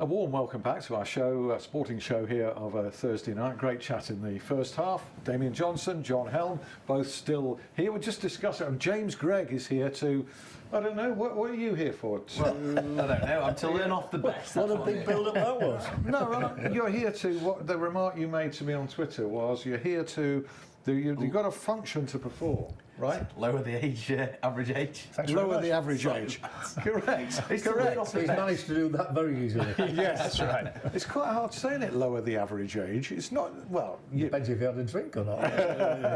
A warm welcome back to our show, a sporting show here of a Thursday night. Great chat in the first half. Damian Johnson, John Helm, both still here. We'll just discuss it. And James Gregg is here to, I don't know, what are you here for? Well, I don't know. I'm to learn off the best. What a big build-up that was. No, you're here to, what the remark you made to me on Twitter was, you're here to, you've got a function to perform. Right? Lower the age, average age. Lower the average age. Correct. Correct. He's managed to do that very easily. Yes, that's right. It's quite hard saying it, lower the average age. It's not, well... Depends if you had a drink or not.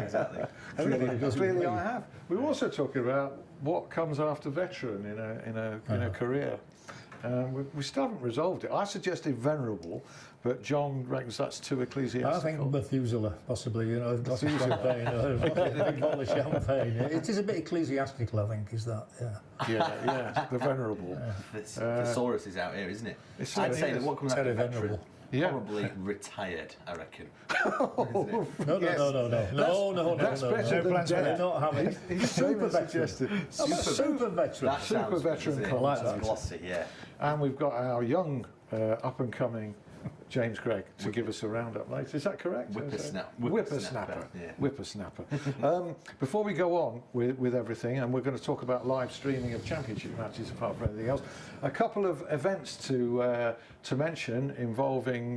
Exactly. Clearly I have. We're also talking about what comes after veteran in a career. We still haven't resolved it. I suggested venerable, but John reckons that's too ecclesiastical. I think Methuselah, possibly, you know, glass of champagne, a big bottle of champagne. It is a bit ecclesiastical, I think, is that, Yeah, the venerable. Thesaurus is out here, isn't it? I'd say that what comes after veteran, venerable. probably retired, I reckon. No. That's better than dead. Not having He's super veteran. Super veteran. Super veteran I like that. Glossy, yeah. And we've got our young, up-and-coming James Gregg to give us a roundup later. Is that correct? Whippersnapper. Yeah. Whippersnapper. Before we go on with everything, and we're going to talk about live streaming of championship matches apart from anything else, a couple of events to mention involving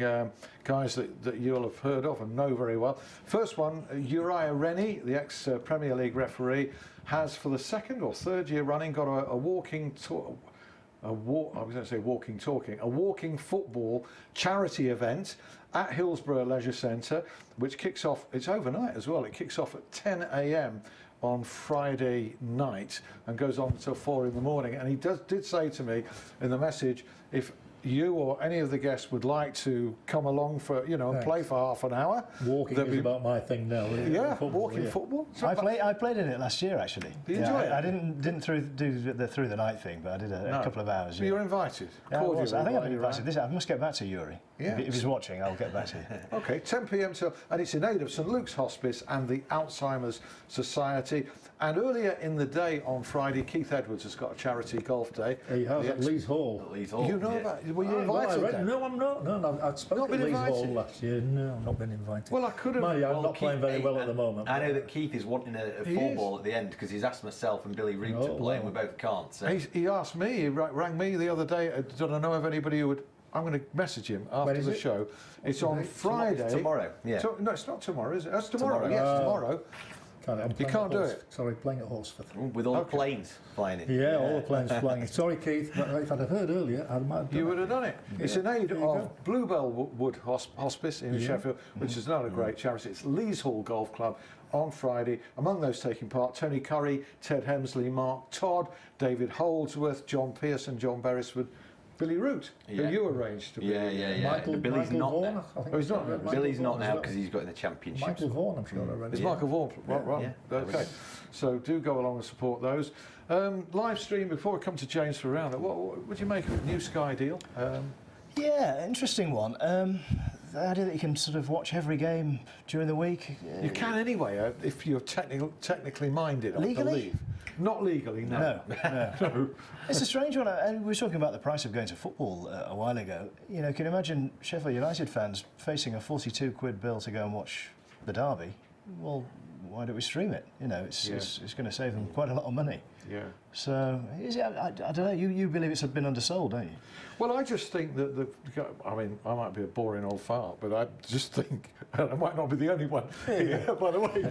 guys that you'll have heard of and know very well. First one, Uriah Rennie, the ex-Premier League referee, has for the second or third year running got a walking tour. I was going to say walking football charity event at Hillsborough Leisure Centre, which kicks off, it's overnight as well, it kicks off at 10 a.m. on Friday night and goes on until 4 in the morning. And he did say to me in the message, if you or any of the guests would like to come along for, and play for half an hour. Walking is about my thing now. Walking football. I played in it last year, actually. Did you enjoy it? I didn't do the through the night thing, but I did a couple of hours. But you were invited. Yeah, I think I've been invited. I must get back to Yuri. Yeah. If he's watching, I'll get back to you. Okay, 10 p.m. and it's in aid of St Luke's Hospice and the Alzheimer's Society. And earlier in the day on Friday, Keith Edwards has got a charity golf day. He has at Lees Hall. You know about it? Were you invited then? No, I'm not. No, I'd spoken at Lees Hall last year. No, I've not been invited. Well, I could have. I'm not playing very well at the moment. I know that Keith is wanting a four ball at the end because he's asked myself and Billy Root to play, and we both can't. So. He asked me, he rang me the other day. Don't I know of anybody who would. I'm going to message him after the show. It's on Friday. Tomorrow. Yeah. No, it's not tomorrow, is it? It's tomorrow. Yes, tomorrow. You can't do it. Sorry, playing at Horsforth. With all the planes flying in. Yeah, all the planes flying. Sorry, Keith, but if I'd have heard earlier, I might have done You would have done it. Yeah. It's in aid of Bluebell Wood Hospice in Sheffield, which is another great charity. It's Lees Hall Golf Club on Friday. Among those taking part, Tony Curry, Ted Hemsley, Mark Todd, David Holdsworth, John Pearson, John Beresford, Billy Root, who you arranged to be. Yeah. Billy's not now. Oh, he's not. Billy's not now because he's got in the championship. Michael Vaughan, I'm sure I read. It's Michael Vaughan. Right. Yeah. Okay. So do go along and support those. Live stream, before we come to James for a round, what would you make of the new Sky deal? Yeah, interesting one. The idea that you can sort of watch every game during the week. You can anyway, if you're technically minded, legally? I believe. Not legally, no. No. It's a strange one. And we were talking about the price of going to football a while ago. You know, can you imagine Sheffield United fans facing a 42 quid bill to go and watch the derby? Well, why don't we stream it? You know, it's going to save them quite a lot of money. Yeah. So, I don't know, you believe it's been undersold, don't you? Well, I just think that I might be a boring old fart, but I just think, and I might not be the only one here, by the way,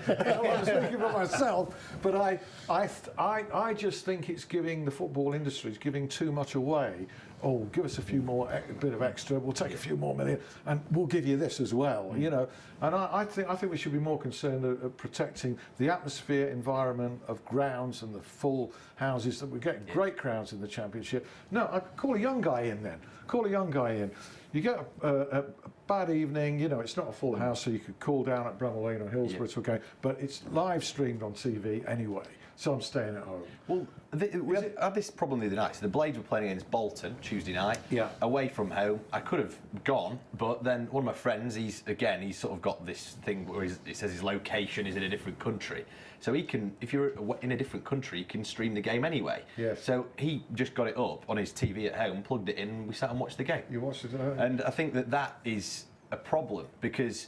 I'm speaking for myself, but I just think it's giving the football industry, it's giving too much away. Oh, give us a few more, a bit of extra, we'll take a few more million, and we'll give you this as well, you know. And I think we should be more concerned of protecting the atmosphere, environment of grounds and the full houses that we're getting. Great crowds in the Championship. No, I call a young guy in then. Call a young guy in. You get a bad evening, you know, it's not a full house, so you could call down at Bramall Lane or Hillsborough to a game, but it's live streamed on TV anyway. so I'm staying at home. Well, we had this problem the other night. So the Blades were playing against Bolton Tuesday night, away from home. I could have gone, but then one of my friends, he's sort of got this thing where he says his location is in a different country. So he can, if you're in a different country, you can stream the game anyway. Yes. So he just got it up on his TV at home, plugged it in, and we sat and watched the game. You watched it at home? And I think that is a problem because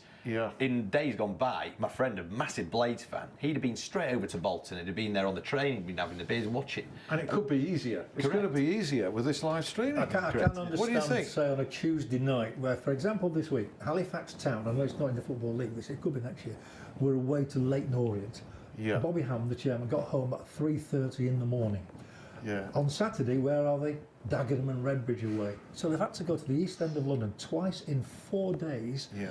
in days gone by, my friend, a massive Blades fan, he'd have been straight over to Bolton, he'd have been there on the train, he'd been having the beers and watching. And it could be easier. It's going to be easier with this live streaming. I can't understand, What do you think? say, on a Tuesday night, where, for example, this week, Halifax Town, I know it's not in the Football League, it could be next year, we're away to Leyton Orient. Yeah. Bobby Hamm, the chairman, got home at 3:30 in the morning. Yeah. On Saturday, where are they? Dagenham and Redbridge away. So they've had to go to the East End of London twice in 4 days. Yeah.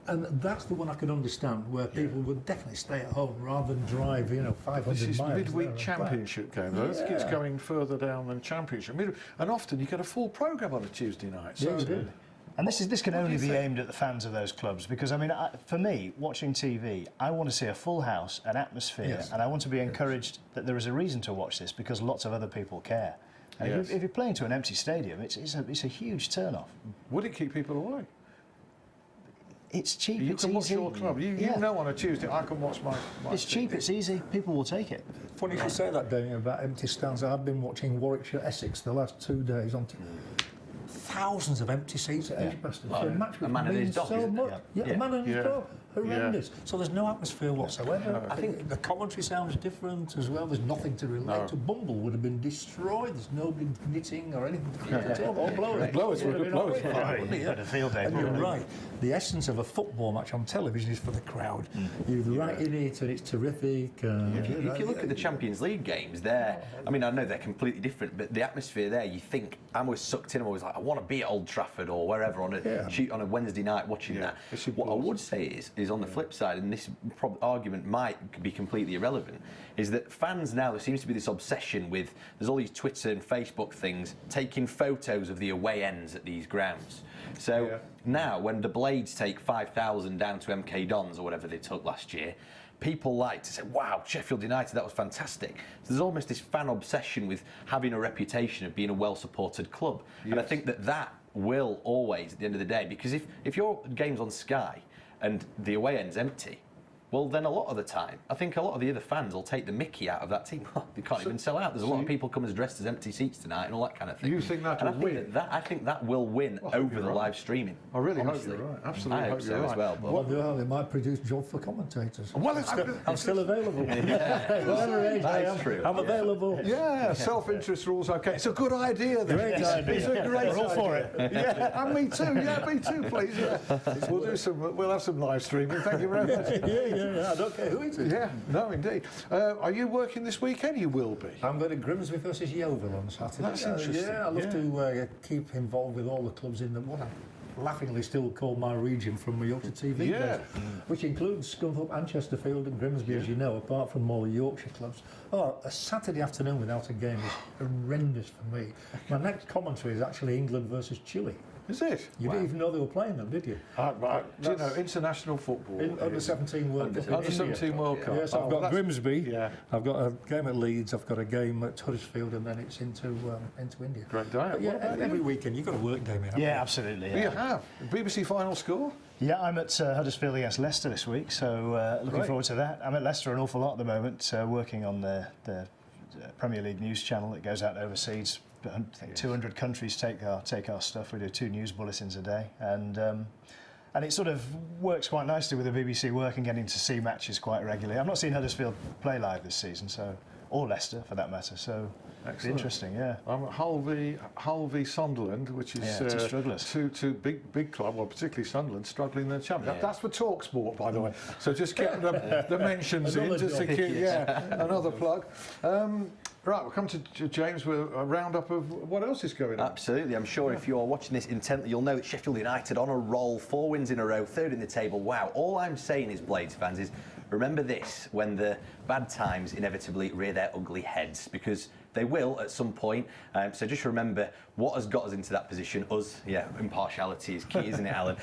And that's the one I can understand, where people would definitely stay at home rather than drive, 500 This is miles. midweek there and championship game, though. I think it's going further down than championship. And often you get a full programme on a Tuesday night. So Yeah, you do. And this can only be aimed at the fans of those clubs because, for me, watching TV, I want to see a full house, an atmosphere, and I want to be encouraged that there is a reason to watch this because lots of other people care. And if you're playing to an empty stadium, it's a huge turn-off. Would it keep people away? It's cheap. You it's can watch easy. your club. You know on a Tuesday I can watch my It's cheap. TV. It's easy. People will take it. Funny you should say that, Damian, about empty stands. I've been watching Warwickshire Essex the last 2 days on thousands of empty seats at Edgbaston for a match which A man and his means dog, so isn't it? much. A man and his dog. Horrendous. So there's no atmosphere whatsoever. I think the commentary sounds different as well. There's nothing to relate to. Bumble would have been destroyed. There's nobody knitting or anything to or blowers. Blowers would have been blowers. Had a field day. And you're right. The essence of a football match on television is for the crowd. You're right in it, and it's terrific. If you look at the Champions League games, I know they're completely different, but the atmosphere there, you think, I'm always sucked in, I'm always like, I want to be at Old Trafford or wherever on a Wednesday night watching that. What I would say is on the flip side, and this argument might be completely irrelevant, is that fans now, there seems to be this obsession with, there's all these Twitter and Facebook things, taking photos of the away ends at these grounds. So now, when the Blades take 5,000 down to MK Dons or whatever they took last year, people like to say, wow, Sheffield United, that was fantastic. So there's almost this fan obsession with having a reputation of being a well-supported club. And I think that will always, at the end of the day, because if your game's on Sky and the away end's empty, well, then a lot of the time, I think a lot of the other fans will take the mickey out of that team. They can't even sell out. There's a lot of people come as dressed as empty seats tonight and all that kind of thing. You think that will win? I think that will win over the live streaming. I really honestly. hope you're right. Absolutely I hope so as well. Well, they might produce job for commentators. Well, I'm still available. Whatever age I am, true. I'm available. Yeah, self-interest rules. Okay, it's a good idea. Then. Great idea. It's a great We're all idea. for it. Yeah, and me too. Yeah, me too, please. Yeah. We'll have some live streaming. Thank you very much. Yeah. I don't care who it is. Yeah, no, indeed. Are you working this weekend? You will be. I'm going to Grimsby versus Yeovil on Saturday. That's interesting. Yeah, I love to keep involved with all the clubs in what I laughingly still call my region from my Yorkshire TV days, which includes Scunthorpe and Chesterfield and Grimsby, as you know, apart from all the Yorkshire clubs. Oh, a Saturday afternoon without a game is horrendous for me. My next commentary is actually England versus Chile. Is it? You didn't even know they were playing them, did you? Do you know, international football. Under 17 World Cup. Under 17 World Cup. Yes, I've got Grimsby. Yeah. I've got a game at Leeds. I've got a game at Huddersfield, and then it's into India. Great day. But yeah, every weekend you've got to work, Damien. haven't Yeah, you? absolutely. You have. BBC final score? Yeah, I'm at Huddersfield against Leicester this week, so looking forward to that. I'm at Leicester an awful lot at the moment, working on the Premier League news channel that goes out overseas. I think 200 countries take our stuff. We do 2 news bulletins a day, and it sort of works quite nicely with the BBC work and getting to see matches quite regularly. I've not seen Huddersfield play live this season, or Leicester for that matter. So it's interesting, yeah. I'm at Hull v Sunderland, which is two strugglers. two big club, well, particularly Sunderland, struggling in the Championship. That's for Talk Sport, by the way. So just get the mentions in to secure. Another plug. Right, we'll come to James with a roundup of what else is going on. Absolutely. I'm sure if you're watching this intently, you'll know that Sheffield United on a roll, 4 wins in a row, 3rd in the table. Wow. All I'm saying is, Blades fans, is remember this when the bad times inevitably rear their ugly heads, because They will at some point. So just remember what has got us into that position. Us, impartiality is key, isn't it, Alan?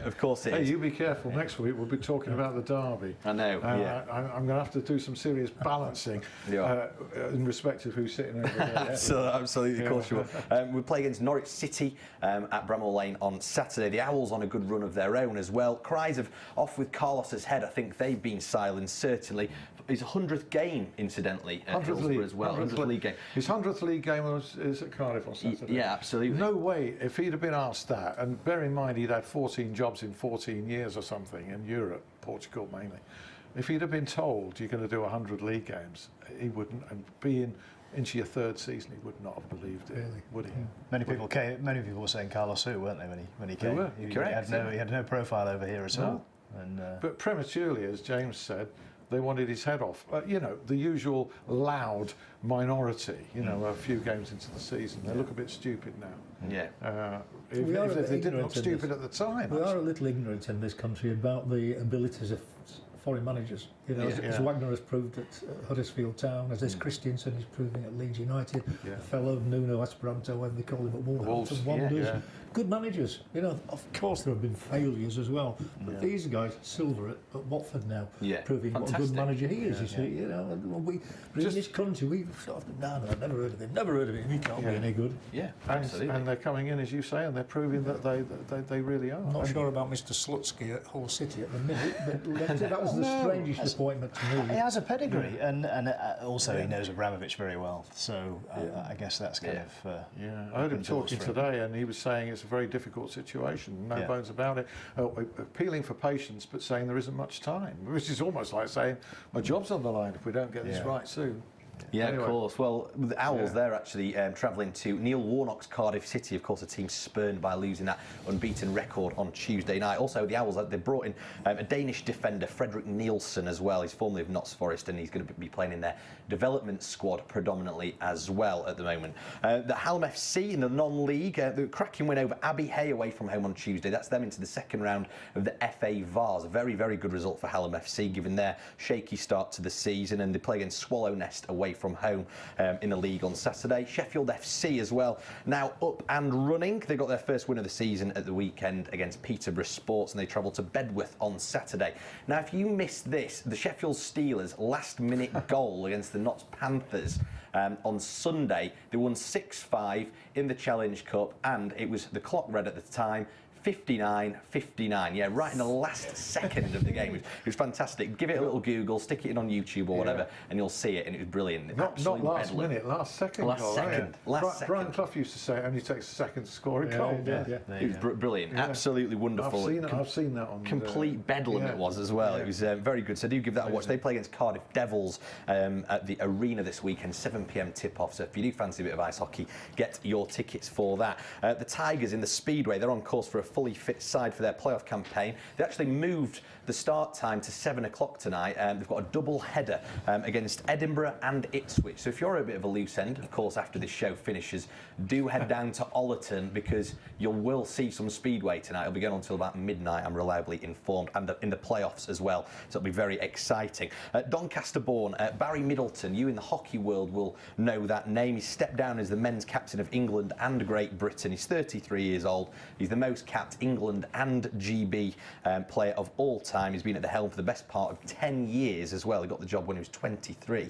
Of course it is. Hey, you be careful. Next week we'll be talking about the derby. I know. I'm going to have to do some serious balancing in respect of who's sitting over there. Absolutely, of course you will. We play against Norwich City at Bramall Lane on Saturday. The Owls on a good run of their own as well. Cries of off with Carlos's head. I think they've been silenced, certainly. His 100th game, incidentally, at Hillsborough as well. 100th league game. His 100th league game is at Cardiff on Saturday. Yeah, absolutely. No way, if he'd have been asked that, and bear in mind he'd had 14 jobs in 14 years or something in Europe, Portugal mainly. If he'd have been told you're going to do 100 league games, he wouldn't, and being into your third season, he would not have believed it, really, would he? Many people were saying Carlos who, weren't they, when he came? They were. Correct. He had no profile over here at all. And, but prematurely, as James said, they wanted his head off. The usual loud minority, a few games into the season, they look a bit stupid now. Yeah. If they didn't look stupid at the time. We are a little ignorant in this country about the abilities of foreign managers. As Wagner has proved at Huddersfield Town, as this Christiansen is proving at Leeds United, a fellow Nuno Esperanto, when they call him at Wolverhampton Wanderers. Good managers. Of course there have been failures as well, but these guys, Silver at Watford now, proving what a good manager he is. But in this country, we sort of I've never heard of him. Never heard of him. He can't be any good. Yeah, absolutely. And they're coming in, as you say, and they're proving that they really are. I'm not sure about Mr. Slutsky at Hull City at the minute, but that was the strangest appointment to me. He has a pedigree, and also he knows Abramovich very well. So I guess that's kind of. I heard him talking today, and he was saying it's a very difficult situation. No bones about it. Appealing for patience, but saying there isn't much time, which is almost like saying my job's on the line if we don't get this right soon. Yeah, Anyway. of course. Well, the Owls, they're actually travelling to Neil Warnock's Cardiff City, of course, a team spurned by losing that unbeaten record on Tuesday night. Also, the Owls, they brought in a Danish defender, Fredrik Nielsen, as well. He's formerly of Notts Forest, and he's going to be playing in their development squad predominantly as well at the moment. The Hallam FC in the non-league, the cracking win over Abbey Hay away from home on Tuesday. That's them into the second round of the FA Vars. A very, very good result for Hallam FC, given their shaky start to the season, and they play against Swallow Nest away from home in the league on Saturday. Sheffield FC as well, now up and running. They got their first win of the season at the weekend against Peterborough Sports, and they travel to Bedworth on Saturday. Now, if you missed this, the Sheffield Steelers' last-minute goal against the Notts Panthers on Sunday, they won 6-5 in the Challenge Cup, and it was the clock read at the time 59-59, yeah, right in the last second of the game. It was fantastic. Give it a little Google, stick it in on YouTube or whatever, and you'll see it, and it was brilliant. Not last minute, last second. Last second. Last second. Brian Clough used to say it only takes a second to score a goal. It was brilliant, absolutely wonderful. I've seen that on complete bedlam it was as well. It was very good, so do give that a watch. They play against Cardiff Devils at the Arena this weekend, 7 p.m. tip-off, so if you do fancy a bit of ice hockey, get your tickets for that. The Tigers in the Speedway, they're on course for a fully fit side for their playoff campaign. They actually moved the start time to 7 o'clock tonight. They've got a double header against Edinburgh and Ipswich. So if you're a bit of a loose end, of course, after this show finishes, do head down to Ollerton, because you will see some Speedway tonight. It'll be going on until about midnight, I'm reliably informed, and in the playoffs as well. So it'll be very exciting. Doncaster-born Barry Middleton, you in the hockey world will know that name. He stepped down as the men's captain of England and Great Britain. He's 33 years old. He's the most capped England and GB player of all time. He's been at the helm for the best part of 10 years as well. He got the job when he was 23.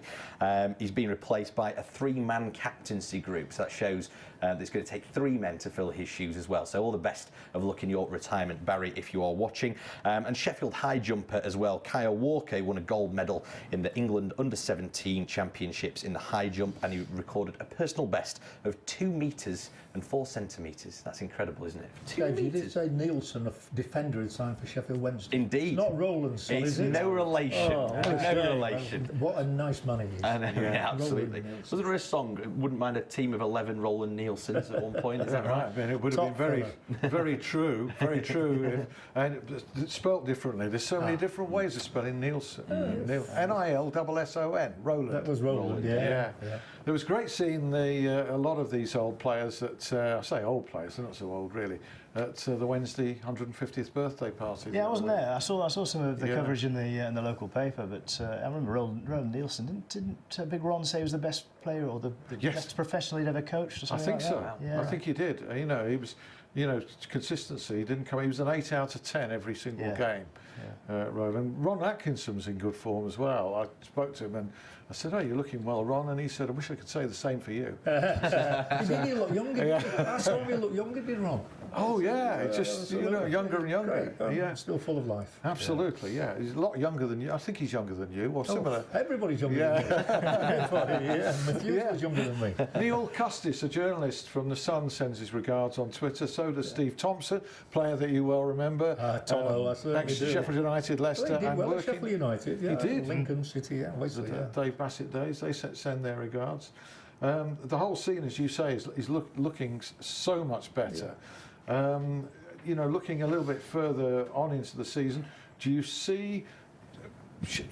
He's been replaced by a 3-man captaincy group, so that shows that it's going to take 3 men to fill his shoes as well. So all the best of luck in your retirement, Barry, if you are watching. And Sheffield high jumper as well, Kyle Walker won a gold medal in the England Under-17 Championships in the high jump, and he recorded a personal best of 2 metres and 4 centimetres. That's incredible, isn't it? 2 Dave, metres. you did say Nielsen, a defender, had signed for Sheffield Wednesday. Indeed. It's not Roland, son, It's is it? no relation. No relation. What a nice man he is. I know, yeah, absolutely. Roland Nielsen. Wasn't there a song, wouldn't mind a team of 11 Roland Nielsens at one point? Is that right? It would have been very true, very true. And it's spelt differently. There's so many different ways of spelling Nielsen. Nilson, Roland. That was Roland, yeah. It was great seeing a lot of these old players that, I say old players, they're not so old really, at the Wednesday 150th birthday party. Yeah, I wasn't there. I saw some of the coverage in the local paper, but I remember Roland Nielsen. Didn't Big Ron say he was the best player or the best professional he'd ever coached? Or something I think like so. that? Yeah. I think he did. You know, he was, consistency. He didn't come. He was an 8 out of 10 every single game. Roland. Ron Atkinson was in good form as well. I spoke to him and I said, "Oh, you're looking well, Ron." And he said, "I wish I could say the same for you." He did look younger. I saw him look younger, did Ron? Oh yeah, just younger and younger. Yeah, still full of life. Absolutely, yeah. He's a lot younger than you. I think he's younger than you, or similar. Everybody's younger than me. Methuselah's younger than me. Neil Custis, a journalist from The Sun, sends his regards on Twitter. So does Steve Thompson, player that you well remember. Tom, I certainly do. Sheffield United, Leicester, He did and well at working. Sheffield United. Yeah, He did. Lincoln City, Wesley. Dave Bassett days, they send their regards. The whole scene, as you say, is looking so much better. Looking a little bit further on into the season, do you see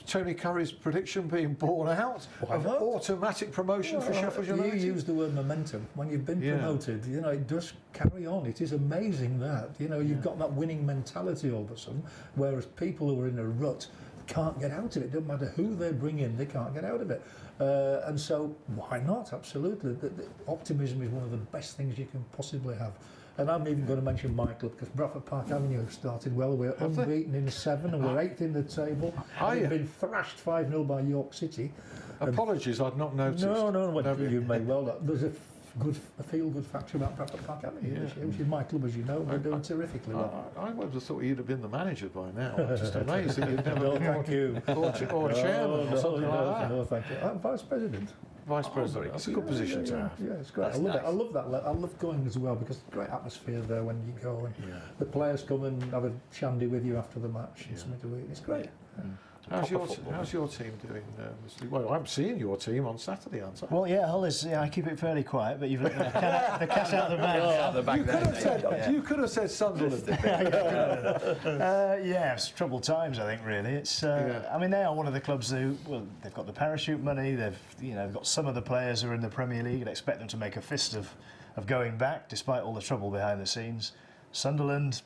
Tony Curry's prediction being borne out of automatic promotion for Sheffield United? You used the word momentum. When you've been promoted, it does carry on. It is amazing that, you've got that winning mentality all of a sudden, whereas people who are in a rut can't get out of it. Doesn't matter who they bring in, they can't get out of it. And so, why not? Absolutely. The optimism is one of the best things you can possibly have. And I'm even going to mention my club, because Bradford Park Avenue started well. We're unbeaten in 7 and we're 8th in the table. We've been thrashed 5-0 by York City. Apologies, I'd not noticed. No, you may well not. There's a feel-good factor about Bradford Park Avenue, which is my club, as you know. We're doing terrifically well. I would have thought you'd have been the manager by now. I'm just amazed that you'd never been thank you. or chairman or something like that. No, thank you. I'm vice president. Vice president. That's a good position to have. Yeah, it's great. That's I love nice. it. I love that. I love going as well, because it's a great atmosphere there when you go and the players come and have a shandy with you after the match and something to eat. It's great. How's your team doing, Mr. Well, I'm seeing your team on Saturday, aren't I? Well, Hull is. I keep it fairly quiet, but you've let the cat out of the bag. You could have said Sunderland. It's troubled times, I think. Really, it's. I mean, they are one of the clubs who. Well, they've got the parachute money. They've got some of the players who are in the Premier League. You'd expect them to make a fist of going back, despite all the trouble behind the scenes. Sunderland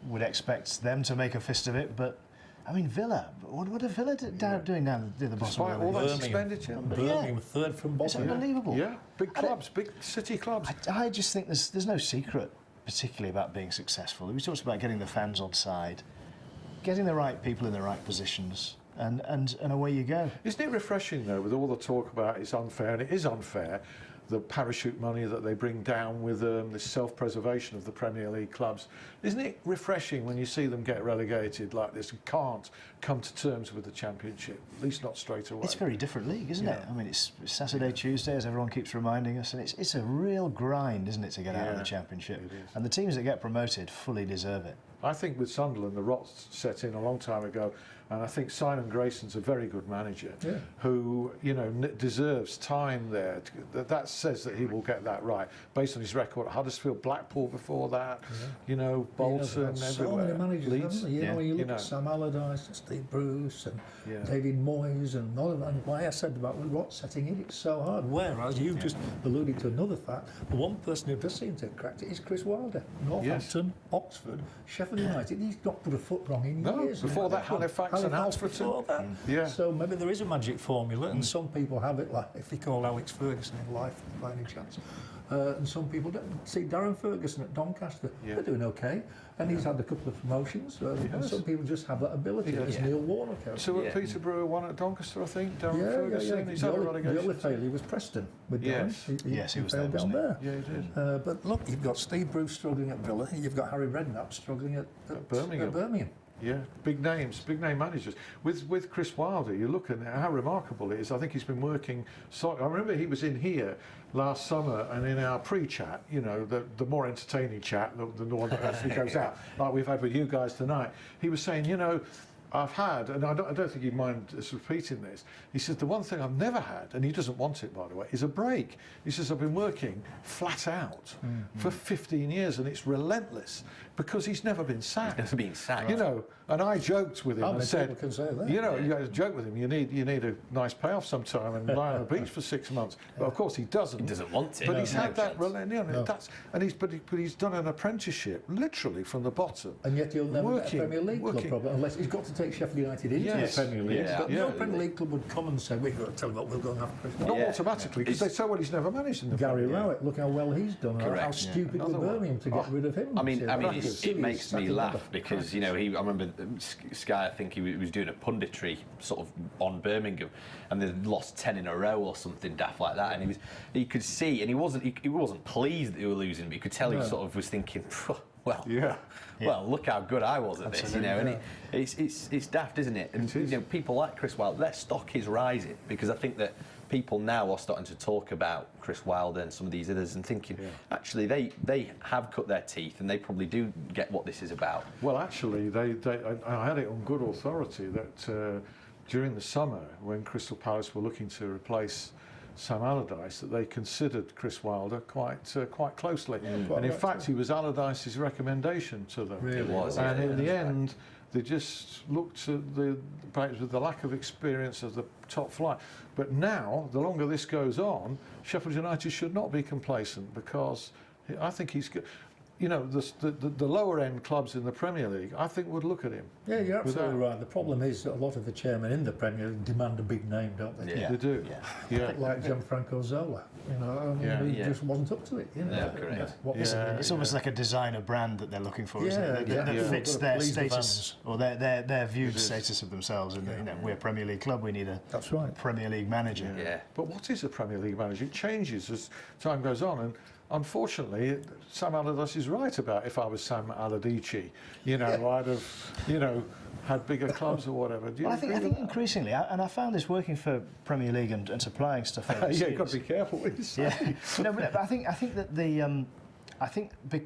would expect them to make a fist of it, but. I mean, Villa. What are Villa doing down at the bottom? Despite all that expenditure. Birmingham, third from bottom. It's unbelievable. Yeah, big clubs, big city clubs. I just think there's no secret, particularly about being successful. We talked about getting the fans on side, getting the right people in the right positions, and away you go. Isn't it refreshing, though, with all the talk about it's unfair, and it is unfair, the parachute money that they bring down with this self-preservation of the Premier League clubs? Isn't it refreshing when you see them get relegated like this and can't come to terms with the Championship, at least not straight away? It's a very different league, isn't it? I mean, it's Saturday, Tuesday, as everyone keeps reminding us, and it's a real grind, isn't it, to get out of the Championship? It is. And the teams that get promoted fully deserve it. I think with Sunderland, the rot set in a long time ago, and I think Simon Grayson's a very good manager who, deserves time there. That says that he will get that right, based on his record at Huddersfield, Blackpool before that, Bolton, so everywhere. many managers, Leeds. haven't they? When you look at Sam Allardyce and Steve Bruce and David Moyes and all of that, and why I said about the rot setting in, it's so hard. Whereas you've just alluded to another fact, the one person who does seem to have cracked it is Chris Wilder. Northampton, Oxford, Sheffield United. He's not put a foot wrong in years. Before that, Halifax and before that. Yeah. So maybe there is a magic formula, and some people have it, like if you call Alex Ferguson in life by any chance. And some people don't. See Darren Ferguson at Doncaster, they're doing okay, and he's had a couple of promotions. And some people just have that ability. As Neil Warnock has. So at Peterborough, one at Doncaster, I think. Darren Ferguson. He's had a The relegation. only failure was Preston with Darren. He was failed there, down wasn't he? there. Yeah, he did. But look, you've got Steve Bruce struggling at Villa. You've got Harry Redknapp struggling at Birmingham. Yeah, big names, big name managers. With Chris Wilder, you look at how remarkable it is. I think he's been working. So I remember he was in here last summer, and in our pre-chat, the more entertaining chat, the one that actually goes out, like we've had with you guys tonight, he was saying, I've had, and I don't think he'd mind us repeating this, he says, the one thing I've never had, and he doesn't want it, by the way, is a break. He says, I've been working flat out for 15 years, and it's relentless, because he's never been sacked. He's never been sacked. You know, and I joked with him and said, people can say that. you know, you had to joke with him, you need a nice payoff sometime and lie on the beach for 6 months. But of course he doesn't. He doesn't want it. But he's had that, chance. but he's done an apprenticeship, literally from the bottom. And yet he'll never get a Premier League club, probably, unless he's got to take Sheffield United into the Premier League. Yeah. But no Premier League club would come and say, we've got to tell him what we'll go and have for Christmas. Not automatically, because they say, well, he's never managed in the Gary Premier League. Rowett, look how well he's done. Correct. How stupid Another were one. Birmingham to get rid of him. I mean, it makes me laugh because, you know, I remember Sky, I think he was doing a punditry sort of on Birmingham, and they lost 10 in a row or something daft like that, and he could see, and he wasn't pleased that they were losing, but you could tell he sort of was thinking, well, well, look how good I was at this, you know, and it's daft, isn't it? And you know, people like Chris Wilder, their stock is rising because I think that people now are starting to talk about Chris Wilder and some of these others and thinking, actually, they have cut their teeth and they probably do get what this is about. Well, actually, I had it on good authority that during the summer, when Crystal Palace were looking to replace Sam Allardyce, that they considered Chris Wilder quite closely. And in fact, he was Allardyce's recommendation to them. Really? It was. And in the end, they just looked at perhaps with the lack of experience of the top flight. But now, the longer this goes on, Sheffield United should not be complacent, because I think he's good. You know, the lower end clubs in the Premier League, I think, would look at him. Yeah, you're absolutely right. The problem is that a lot of the chairmen in the Premier League demand a big name, don't they? Yeah. They do. Yeah. Like Gianfranco Zola. You know, I mean, he just wasn't up to it. You know? Yeah, correct. It's almost like a designer brand that they're looking for, isn't it? Yeah, That fits Got to their please the status or their viewed status of themselves. And you know, we're a Premier League club. We need a Premier League manager. Yeah. But what is a Premier League manager? It changes as time goes on, and unfortunately, Sam Allardyce is right about if I was Sam Allardyce, you know, I'd have, you know, had bigger clubs or whatever. Do you I think increasingly, and I found this working for Premier League and supplying stuff. yeah, you've got to be careful what you say. No, but I think that the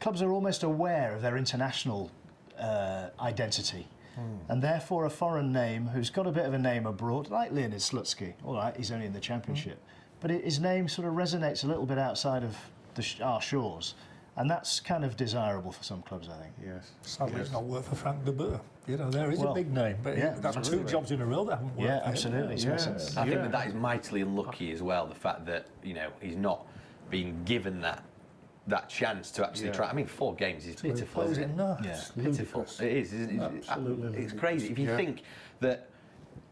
clubs are almost aware of their international identity. And therefore a foreign name who's got a bit of a name abroad, like Leonid Slutsky, all right, he's only in the Championship, but his name sort of resonates a little bit outside of our shores, and that's kind of desirable for some clubs, I think. Yes. Sadly, it's not worked for Frank de Boer. You know, there is a big name, but that's absolutely. 2 jobs in a row that haven't worked. Yeah, absolutely. I think that is mightily unlucky as well, the fact that, you know, he's not been given that chance to actually try. I mean, 4 games is pitiful, isn't it? No, It's pitiful. It is, isn't it? Absolutely. It's crazy. If you think that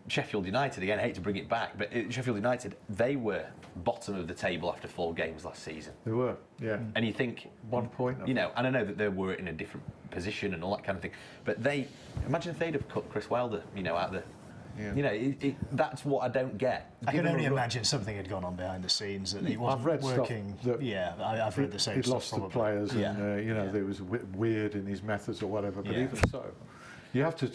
Sheffield United, again, I hate to bring it back, but Sheffield United, they were bottom of the table after 4 games last season. They were, yeah. And you think, 1 point. you know, and I know that they were in a different position and all that kind of thing, but imagine if they'd have cut Chris Wilder, you know, out of the. You know, that's what I don't get. I can only imagine something had gone on behind the scenes that he wasn't I've read working. Stuff that I've read the same he'd stuff. lost the players, and you know, there was weird in his methods or whatever. But even so, you have to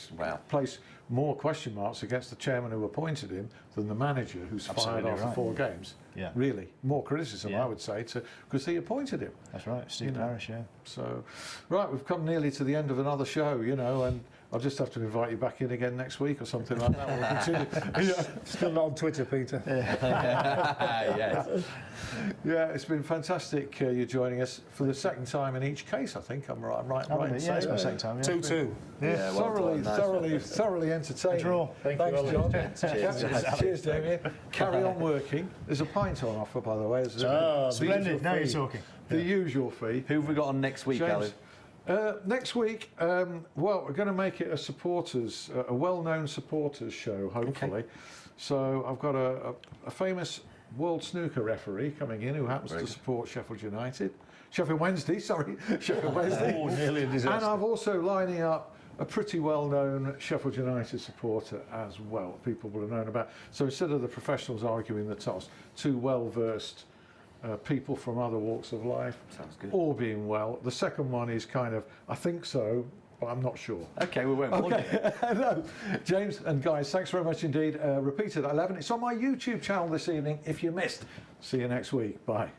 place more question marks against the chairman who appointed him than the manager who's fired after 4 games. Yeah. Really, more criticism, I would say, because he appointed him. That's right, Steve Parish. Yeah. So, right, we've come nearly to the end of another show, you know, and I'll just have to invite you back in again next week or something like that. We'll continue. Still not on Twitter, Peter. Yes. Yeah, it's been fantastic you joining us for the 2nd time in each case, I think. I'm right in saying it's my that. 2nd time. 2-2. Yeah, thoroughly entertaining. Draw. Thanks, John. Cheers. Cheers, Damien. Carry on working. There's a pint on offer, by the way. Splendid. Now you're talking. The usual fee. Who have we got on next week, James? Alan? Next week, well, we're going to make it a well-known supporters show, hopefully. So I've got a famous World Snooker referee coming in who happens to support Sheffield United. Sheffield Wednesday. Oh, nearly a disaster. And I'm also lining up a pretty well-known Sheffield United supporter as well. People will have known about. So instead of the professionals arguing the toss, 2 well-versed people from other walks of life. Sounds good. All being well. The second one is kind of, I think so, but I'm not sure. Okay, we won't. Okay. No. James and guys, thanks very much indeed. Repeated at 11. It's on my YouTube channel this evening if you missed. See you next week. Bye.